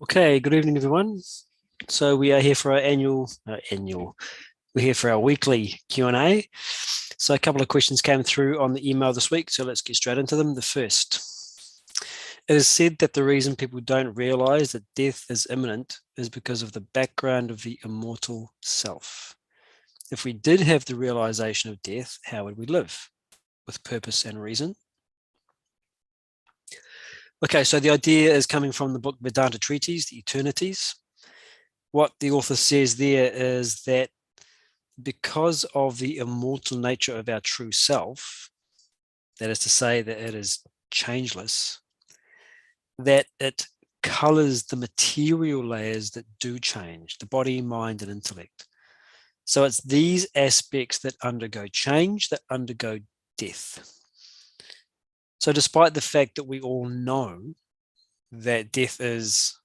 Okay, good evening, everyone. So we are here for our we're here for our weekly Q&A. So a couple of questions came through on the email this week, so let's get straight into them. The first, it is said that the reason people don't realize that death is imminent is because of the background of the immortal self. If we did have the realization of death, how would we live? With purpose and reason? Okay, so the idea is coming from the book Vedanta Treatise, the Eternities. What the author says there is that because of the immortal nature of our true self, that is to say that it is changeless, that it colors the material layers that do change, the body, mind, and intellect. So it's these aspects that undergo change, that undergo death. So despite the fact that we all know that death is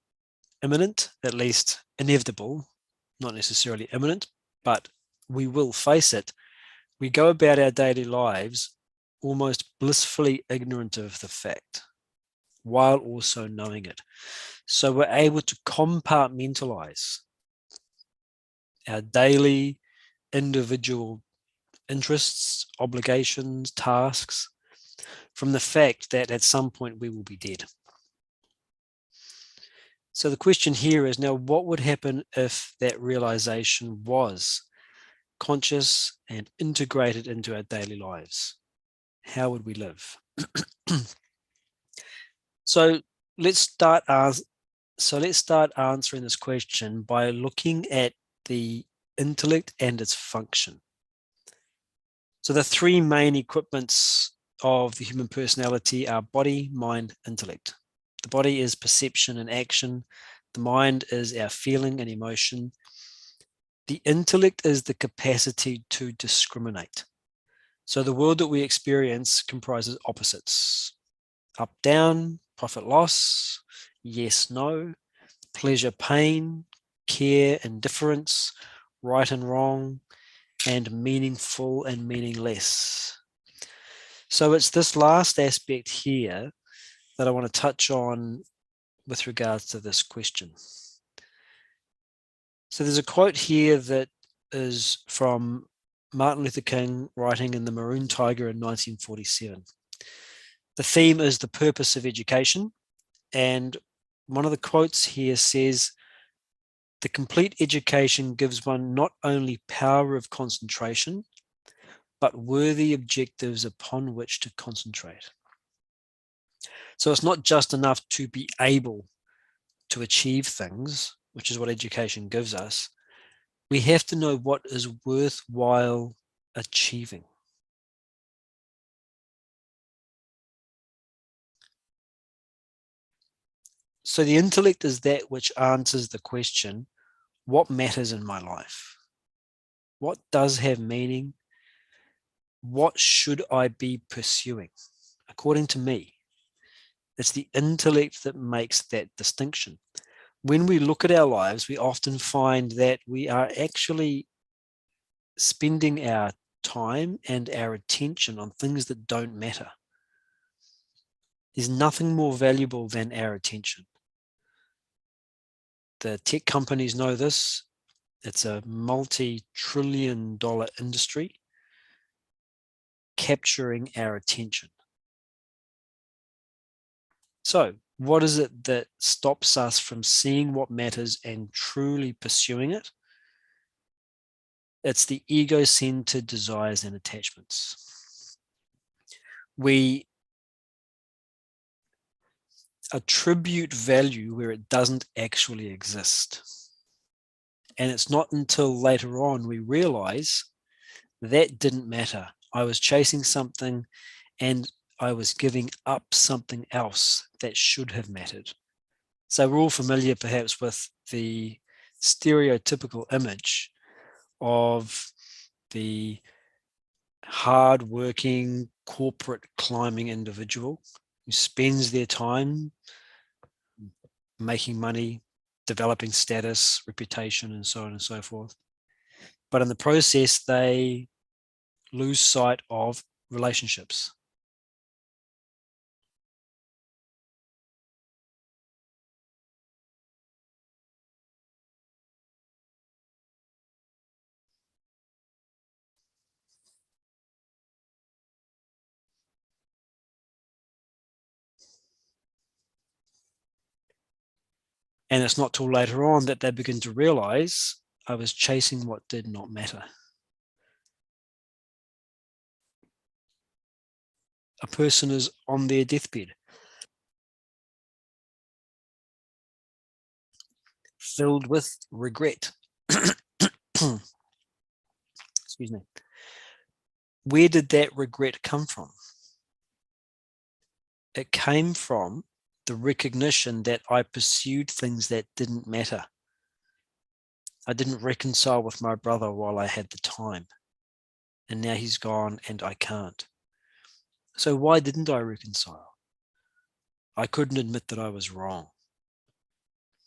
imminent, at least inevitable, not necessarily imminent, but we will face it, we go about our daily lives almost blissfully ignorant of the fact, while also knowing it. So we're able to compartmentalize our daily individual interests, obligations, tasks, from the fact that at some point we will be dead. So the question here is now, what would happen if that realization was conscious and integrated into our daily lives? How would we live? So let's start answering this question by looking at the intellect and its function. So the three main equipments of the human personality are body, mind, intellect. The body is perception and action. The mind is our feeling and emotion. The intellect is the capacity to discriminate. So the world that we experience comprises opposites: up, down, profit, loss, yes, no, pleasure, pain, care, indifference, right and wrong, and meaningful and meaningless. So it's this last aspect here that I want to touch on with regards to this question. So there's a quote here that is from Martin Luther King writing in The Maroon Tiger in 1947. The theme is the purpose of education. And one of the quotes here says, "The complete education gives one not only power of concentration, but worthy objectives upon which to concentrate." So it's not just enough to be able to achieve things, which is what education gives us. We have to know what is worthwhile achieving. So the intellect is that which answers the question, what matters in my life? What does have meaning? What should I be pursuing? According to me, it's the intellect that makes that distinction. When we look at our lives, we often find that we are actually spending our time and our attention on things that don't matter. There's nothing more valuable than our attention. The tech companies know this. It's a multi-trillion-dollar industry capturing our attention. So what is it that stops us from seeing what matters and truly pursuing it? It's the ego-centered desires and attachments. We attribute value where it doesn't actually exist. And it's not until later on we realize that didn't matter. I was chasing something and I was giving up something else that should have mattered. So we're all familiar perhaps with the stereotypical image of the hard-working corporate climbing individual who spends their time making money, developing status, reputation, and so on and so forth. But in the process, they lose sight of relationships. And it's not till later on that they begin to realize I was chasing what did not matter. A person is on their deathbed, filled with regret. Excuse me. Where did that regret come from? It came from the recognition that I pursued things that didn't matter. I didn't reconcile with my brother while I had the time. And now he's gone and I can't. So why didn't I reconcile? I couldn't admit that I was wrong.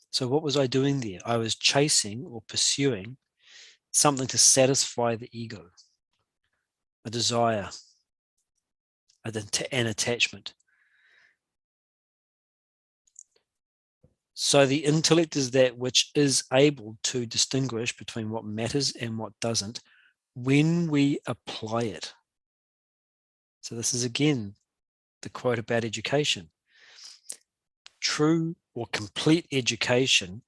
So what was I doing there? I was chasing or pursuing something to satisfy the ego, a desire, an attachment. So the intellect is that which is able to distinguish between what matters and what doesn't when we apply it. So this is again the quote about education. True or complete education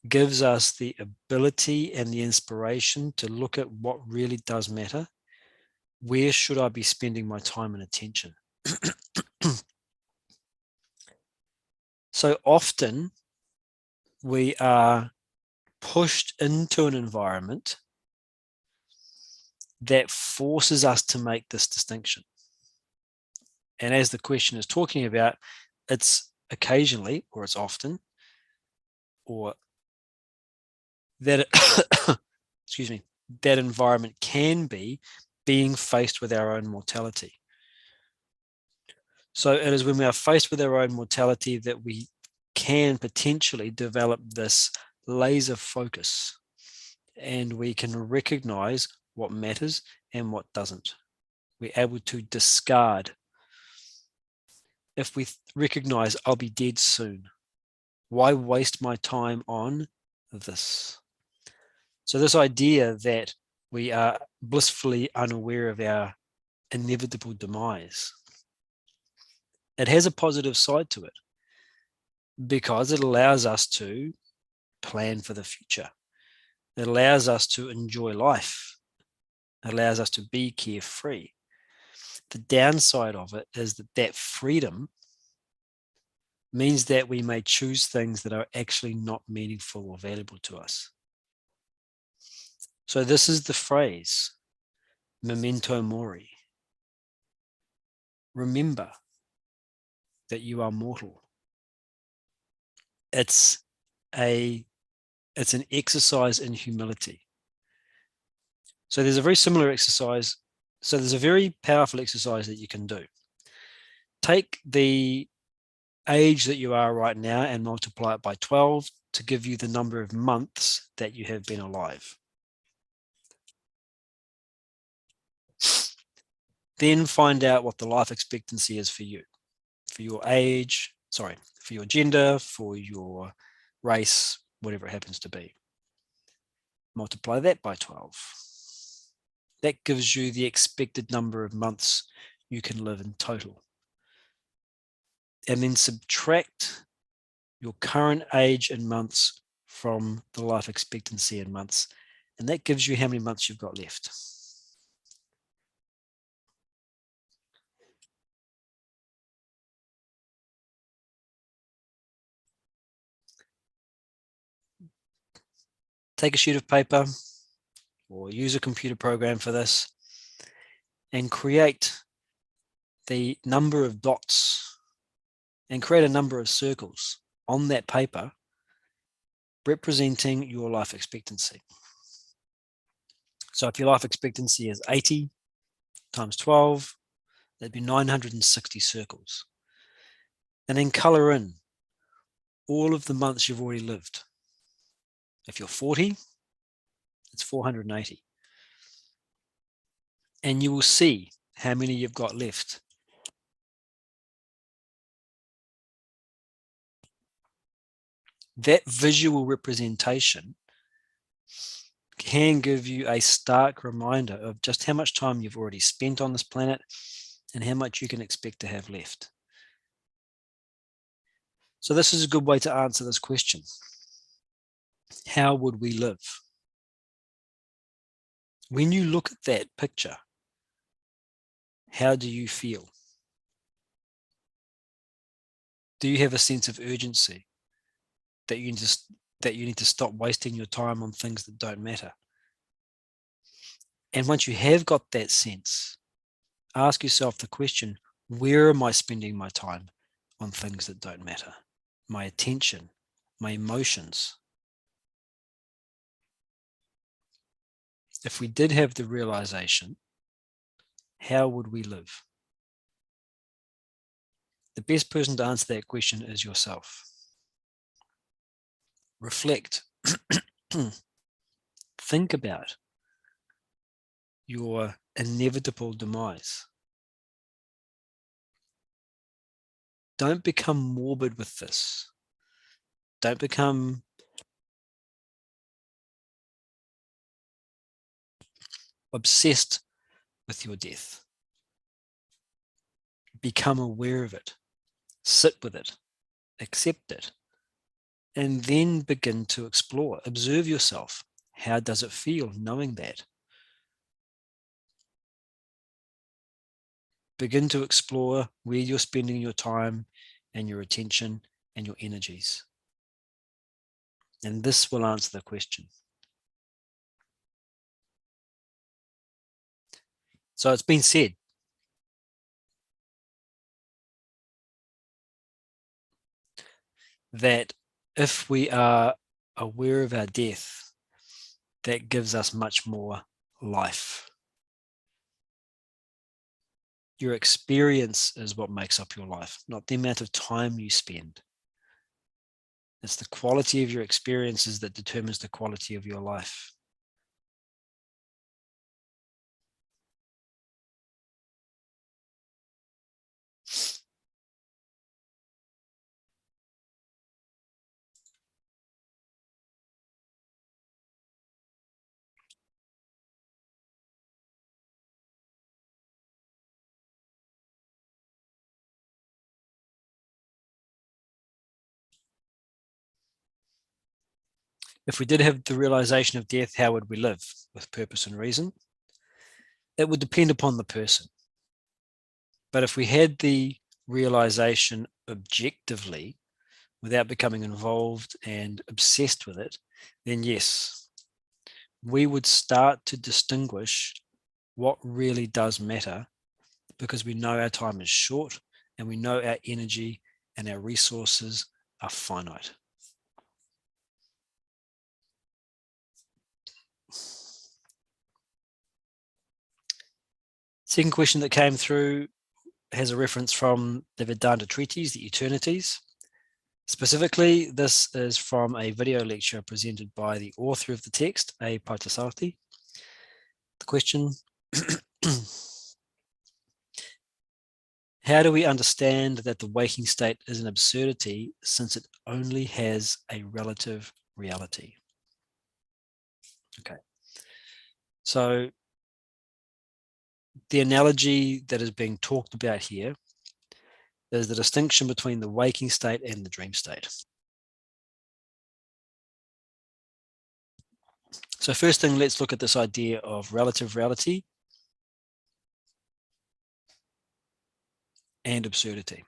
gives us the ability and the inspiration to look at what really does matter. Where should I be spending my time and attention? So often we are pushed into an environment that forces us to make this distinction. And as the question is talking about, it's occasionally, or it's often, or that excuse me, that environment can be being faced with our own mortality. So it is when we are faced with our own mortality that we can potentially develop this laser focus, and we can recognize what matters and what doesn't. We're able to discard. If we recognize I'll be dead soon, why waste my time on this? So this idea that we are blissfully unaware of our inevitable demise, it has a positive side to it because it allows us to plan for the future. It allows us to enjoy life. It allows us to be carefree. The downside of it is that freedom means that we may choose things that are actually not meaningful or valuable to us. So this is the phrase, memento mori. Remember that you are mortal. It's an exercise in humility. So there's a very similar exercise. So there's a very powerful exercise that you can do. Take the age that you are right now and multiply it by 12 to give you the number of months that you have been alive. Then find out what the life expectancy is for you, for your age, for your gender, for your race, whatever it happens to be. Multiply that by 12. That gives you the expected number of months you can live in total. And then subtract your current age in months from the life expectancy in months. And that gives you how many months you've got left. Take a sheet of paper or use a computer program for this and create the number of dots and create a number of circles on that paper representing your life expectancy. So if your life expectancy is 80 times 12, that'd be 960 circles. And then color in all of the months you've already lived. If you're 40, it's 480. And you will see how many you've got left. That visual representation can give you a stark reminder of just how much time you've already spent on this planet and how much you can expect to have left. So this is a good way to answer this question. How would we live? When you look at that picture, how do you feel? Do you have a sense of urgency that you need to stop wasting your time on things that don't matter? And once you have got that sense, ask yourself the question, where am I spending my time on things that don't matter? My attention, my emotions. If we did have the realization, how would we live? The best person to answer that question is yourself. Reflect. Think about your inevitable demise. Don't become morbid with this. Don't become obsessed with your death. Become aware of it. Sit with it. Accept it. And then begin to explore. Observe yourself. How does it feel knowing that? Begin to explore where you're spending your time and your attention and your energies. And this will answer the question. So it's been said that if we are aware of our death, that gives us much more life. Your experience is what makes up your life, not the amount of time you spend. It's the quality of your experiences that determines the quality of your life. If we did have the realization of death, how would we live with purpose and reason? It would depend upon the person. But if we had the realization objectively, without becoming involved and obsessed with it, then yes, we would start to distinguish what really does matter, because we know our time is short and we know our energy and our resources are finite. Second question that came through has a reference from the Vedanta Treatise, the Eternities. Specifically, this is from a video lecture presented by the author of the text, A. Parthasarathy. The question, how do we understand that the waking state is an absurdity since it only has a relative reality? Okay. So the analogy that is being talked about here is the distinction between the waking state and the dream state. So first thing, let's look at this idea of relative reality and absurdity.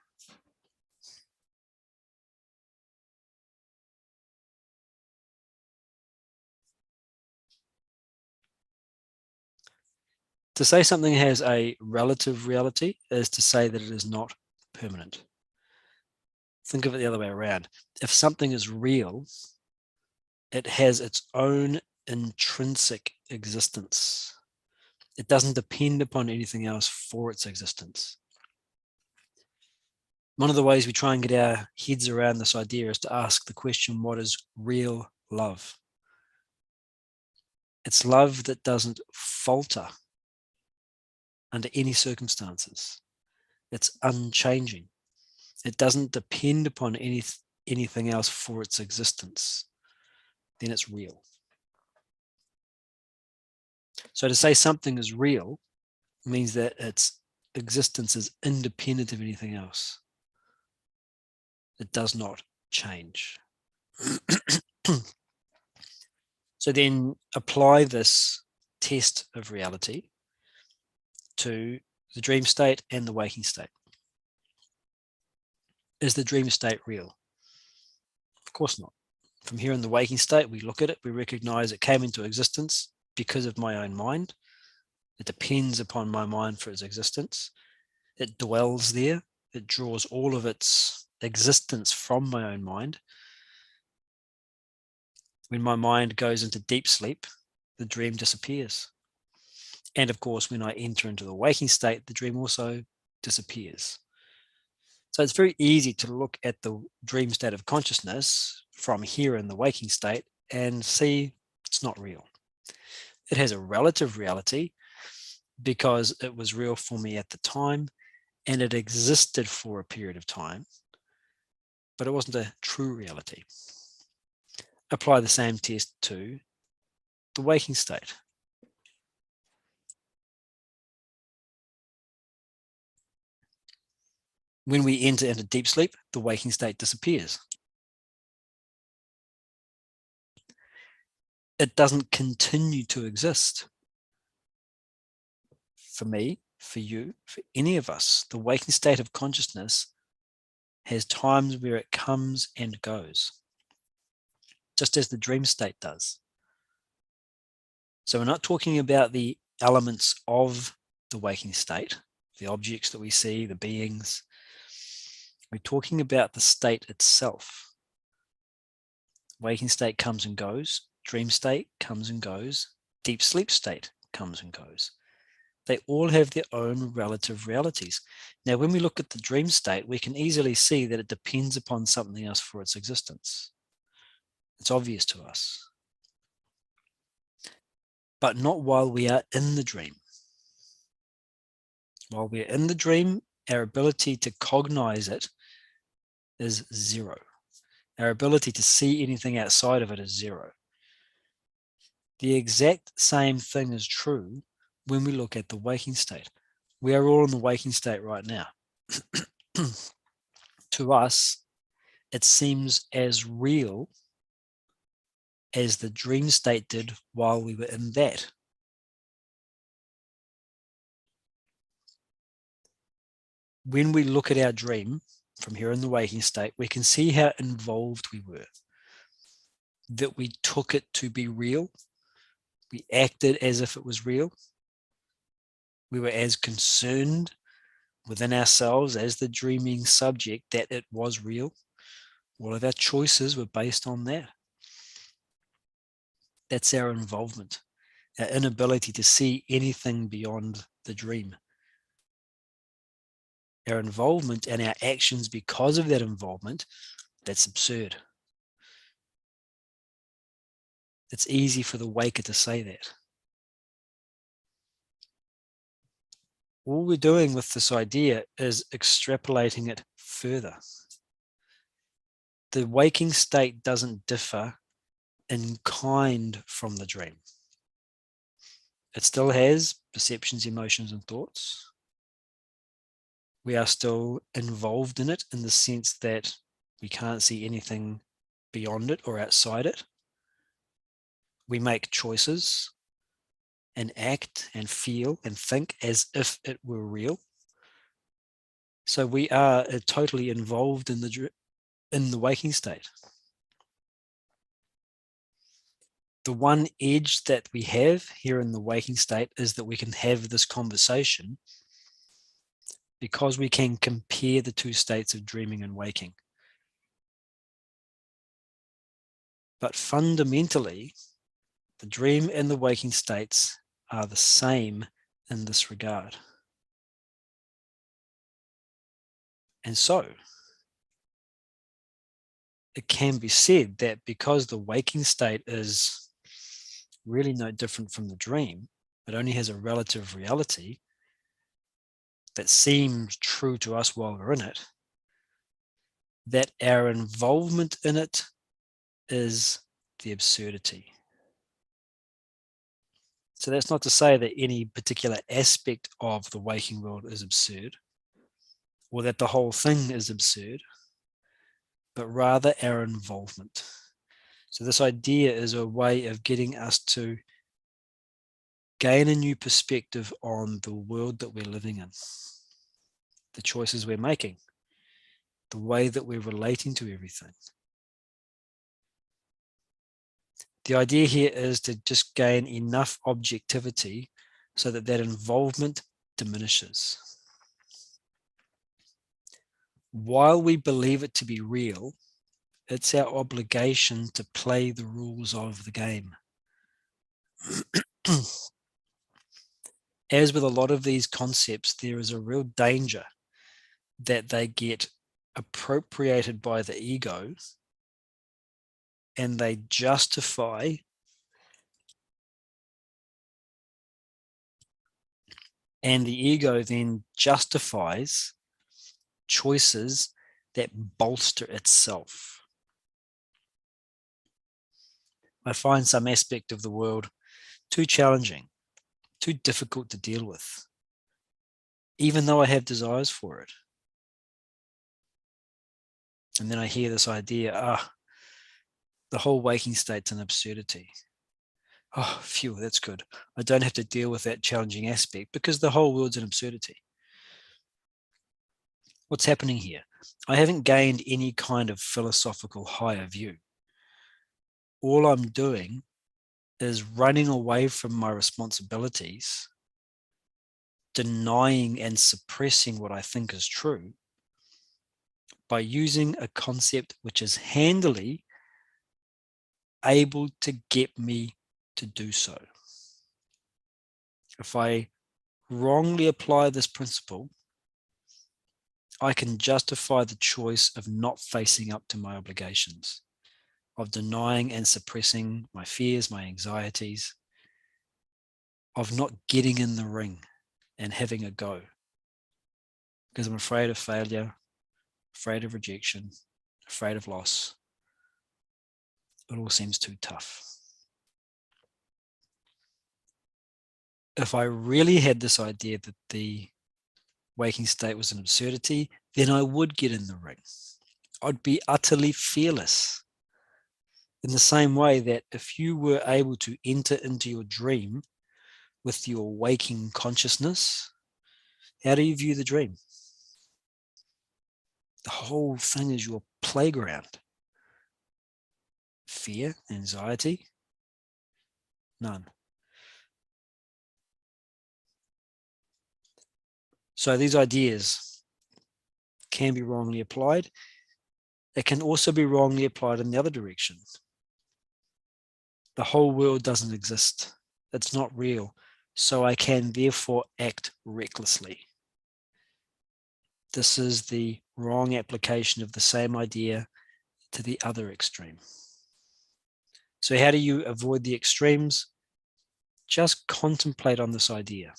To say something has a relative reality is to say that it is not permanent. Think of it the other way around. If something is real, it has its own intrinsic existence. It doesn't depend upon anything else for its existence. One of the ways we try and get our heads around this idea is to ask the question, what is real love? It's love that doesn't falter under any circumstances. It's unchanging. It doesn't depend upon anything else for its existence. Then it's real. So to say something is real means that its existence is independent of anything else. It does not change. So then apply this test of reality to the dream state and the waking state. Is the dream state real? Of course not. From here in the waking state, we look at it, we recognize it came into existence because of my own mind. It depends upon my mind for its existence. It dwells there. It draws all of its existence from my own mind. When my mind goes into deep sleep, the dream disappears. And of course, when I enter into the waking state, the dream also disappears. So it's very easy to look at the dream state of consciousness from here in the waking state and see it's not real. It has a relative reality because it was real for me at the time and it existed for a period of time, but it wasn't a true reality. Apply the same test to the waking state. When we enter into deep sleep, the waking state disappears. It doesn't continue to exist. For me, for you, for any of us, the waking state of consciousness has times where it comes and goes, just as the dream state does. So we're not talking about the elements of the waking state, the objects that we see, the beings. We're talking about the state itself. Waking state comes and goes, dream state comes and goes, deep sleep state comes and goes. They all have their own relative realities. Now, when we look at the dream state, we can easily see that it depends upon something else for its existence. It's obvious to us. But not while we are in the dream. While we're in the dream, our ability to cognize it is zero. Our ability to see anything outside of it is zero. The exact same thing is true when we look at the waking state. We are all in the waking state right now. To us, it seems as real as the dream state did while we were in that. When we look at our dream from here in the waking state, we can see how involved we were, that we took it to be real. We acted as if it was real. We were as concerned within ourselves as the dreaming subject that it was real. All of our choices were based on that. That's our involvement, our inability to see anything beyond the dream. Our involvement and our actions because of that involvement, that's absurd. It's easy for the waker to say that. All we're doing with this idea is extrapolating it further. The waking state doesn't differ in kind from the dream. It still has perceptions, emotions, and thoughts. We are still involved in it in the sense that we can't see anything beyond it or outside it. We make choices and act and feel and think as if it were real. So we are totally involved in the waking state. The one edge that we have here in the waking state is that we can have this conversation because we can compare the two states of dreaming and waking. But fundamentally, the dream and the waking states are the same in this regard. And so, it can be said that because the waking state is really no different from the dream, it only has a relative reality that seems true to us while we're in it, that our involvement in it is the absurdity. So that's not to say that any particular aspect of the waking world is absurd, or that the whole thing is absurd. but rather our involvement. So this idea is a way of getting us to gain a new perspective on the world that we're living in, the choices we're making, the way that we're relating to everything. The idea here is to just gain enough objectivity so that that involvement diminishes. While we believe it to be real, it's our obligation to play the rules of the game. As with a lot of these concepts, there is a real danger that they get appropriated by the ego and they justify and the ego then justifies choices that bolster itself. I find some aspect of the world too challenging, too difficult to deal with, even though I have desires for it. And then I hear this idea, the whole waking state's an absurdity. Oh, phew, that's good. I don't have to deal with that challenging aspect because the whole world's an absurdity. What's happening here? I haven't gained any kind of philosophical higher view. All I'm doing is running away from my responsibilities, denying and suppressing what I think is true by using a concept which is handily able to get me to do so. If I wrongly apply this principle, I can justify the choice of not facing up to my obligations, of denying and suppressing my fears, my anxieties, of not getting in the ring and having a go because I'm afraid of failure, afraid of rejection, afraid of loss. It all seems too tough. If I really had this idea that the waking state was an absurdity, then I would get in the ring. I'd be utterly fearless. In the same way that if you were able to enter into your dream with your waking consciousness, how do you view the dream? The whole thing is your playground. Fear, anxiety, none. So these ideas can be wrongly applied. They can also be wrongly applied in the other direction. The whole world doesn't exist. It's not real. So I can therefore act recklessly. This is the wrong application of the same idea to the other extreme. So how do you avoid the extremes? Just contemplate on this idea.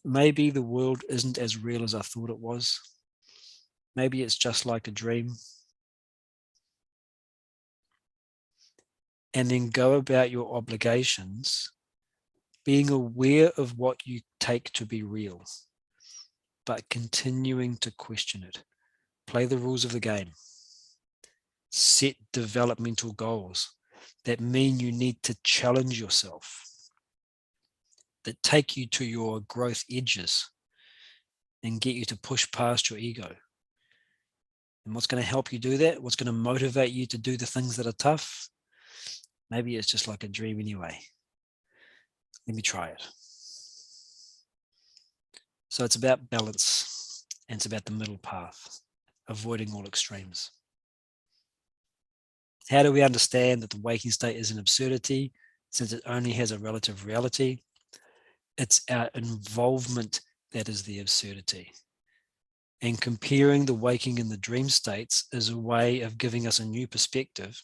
Maybe the world isn't as real as I thought it was. Maybe it's just like a dream. And then go about your obligations, being aware of what you take to be real, but continuing to question it. Play the rules of the game. Set developmental goals that mean you need to challenge yourself, that take you to your growth edges and get you to push past your ego. And what's going to help you do that? What's going to motivate you to do the things that are tough? Maybe it's just like a dream anyway. Let me try it. So it's about balance, and it's about the middle path, avoiding all extremes. How do we understand that the waking state is an absurdity since it only has a relative reality? It's our involvement that is the absurdity. And comparing the waking and the dream states is a way of giving us a new perspective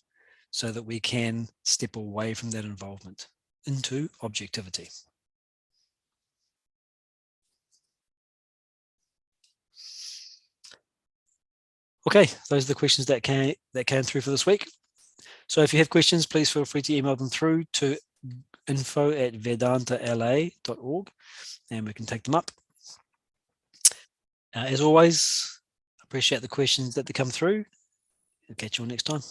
so that we can step away from that involvement into objectivity. Okay, those are the questions that came through for this week. So if you have questions, please feel free to email them through to info@vedantala.org and we can take them up. As always, appreciate the questions that come through, I'll catch you all next time.